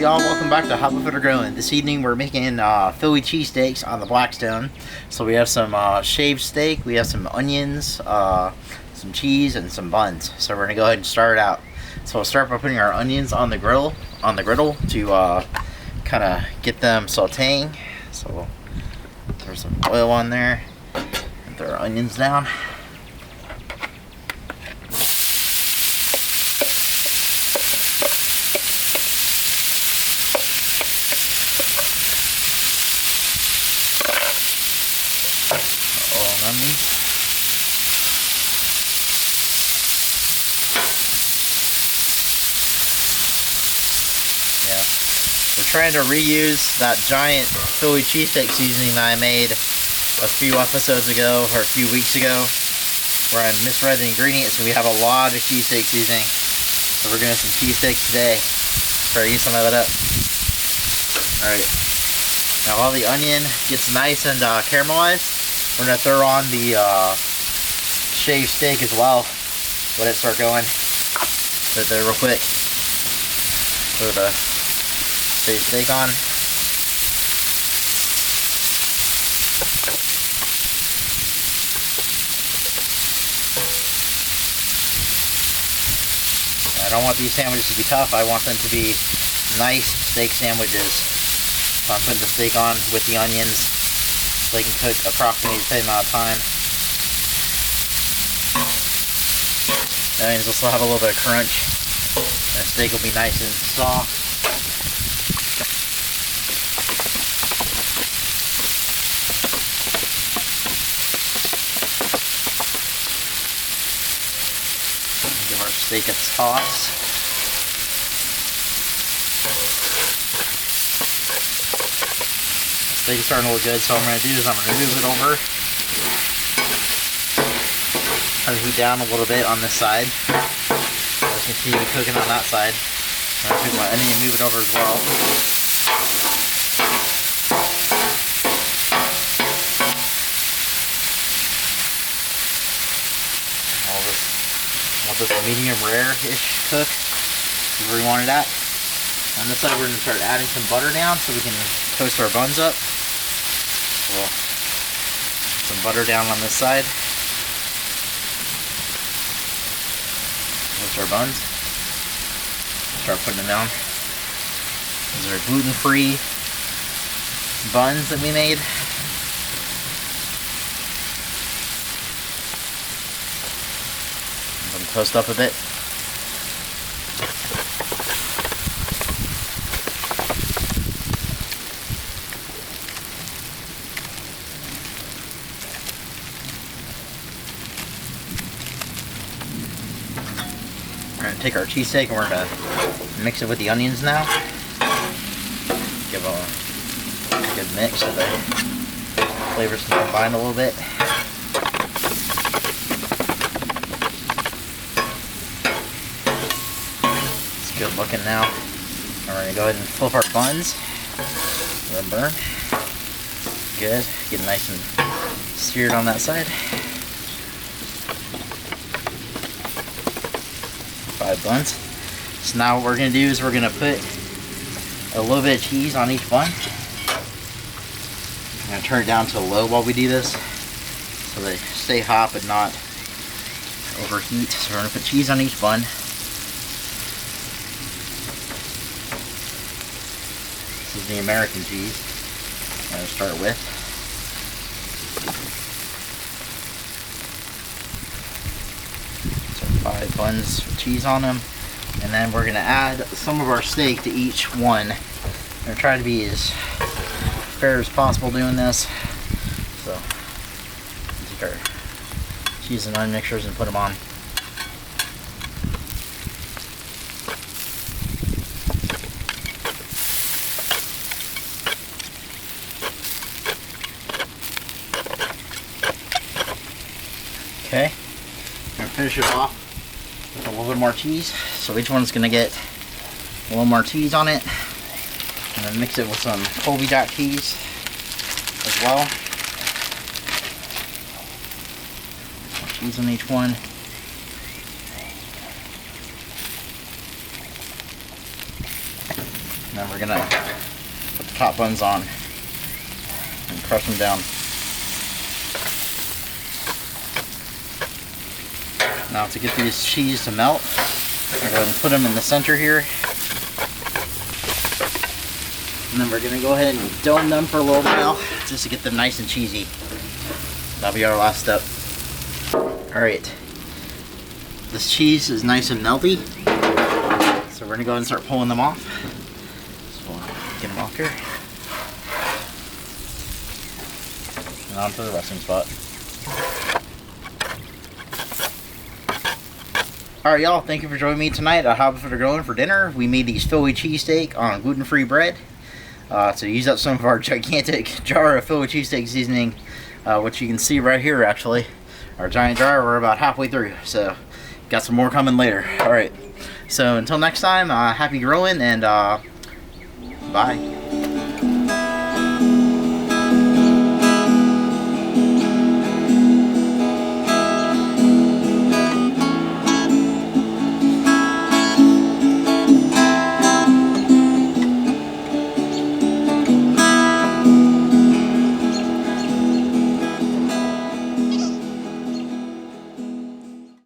y'all, welcome back to Hot Buffet or Grilling. This evening we're making Philly cheesesteaks on the Blackstone. So we have some shaved steak, we have some onions, some cheese, and some buns. So we're gonna go ahead and start it out. So we'll start by putting our onions on the griddle to kind of get them sauteing. So we'll throw some oil on there and throw our onions down. Yeah, we're trying to reuse that giant Philly cheesesteak seasoning that I made a few episodes ago or a few weeks ago, where I misread the ingredients and we have a lot of cheesesteak seasoning. So we're doing some cheesesteaks today. Try to use some of that up. Alright, now while the onion gets nice and caramelized, we're going to throw on the shaved steak as well. Let it start going. Put it there real quick. Throw the shaved steak on. I don't want these sandwiches to be tough. I want them to be nice steak sandwiches. So I'm putting the steak on with the onions so they can cook approximately the same amount of time. The onions will still have a little bit of crunch. And the steak will be nice and soft. Give our steak a toss. The steak is starting to look good, so what I'm going to do is I'm going to move it over. I'll heat down a little bit on this side. Let's continue cooking on that side. I'm going to take my onion and move it over as well. I want this medium rare-ish cook. Is where we want it at. On this side we're going to start adding some butter down so we can toast our buns up. So some butter down on this side. Toast our buns. Start putting them down. These are gluten-free buns that we made. Let them toast up a bit. We're going to take our cheesesteak and we're going to mix it with the onions now. Give a good mix so the flavors can combine a little bit. It's good looking now. And we're going to go ahead and flip our buns. Let them burn. Good. Get nice and seared on that side. 5 buns. So now what we're going to do is we're going to put a little bit of cheese on each bun. I'm going to turn it down to low while we do this so they stay hot but not overheat. So we're going to put cheese on each bun. This is the American cheese I'm going to start with. So 5 buns with cheese on them. And then we're going to add some of our steak to each one. I'm going to try to be as fair as possible doing this. So, take our cheese and onion mixtures and put them on. Okay, I'm going to finish it off with a little bit more cheese. So each one's going to get a little more cheese on it. And then mix it with some Colby cheese as well. More cheese on each one. And then we're gonna put the top buns on and crush them down. Now to get these cheese to melt, I'm going to go ahead and put them in the center here. And then we're going to go ahead and dome them for a little while just to get them nice and cheesy. That'll be our last step. Alright, this cheese is nice and melty, so we're going to go ahead and start pulling them off. So we'll get them off here. And on to the resting spot. Alright y'all, thank you for joining me tonight at Hobby for the Grillin' for dinner. We made these Philly cheesesteak on gluten-free bread. So use up some of our gigantic jar of Philly cheesesteak seasoning, which you can see right here actually. Our giant jar, we're about halfway through, so got some more coming later. Alright, so until next time, happy grilling and bye.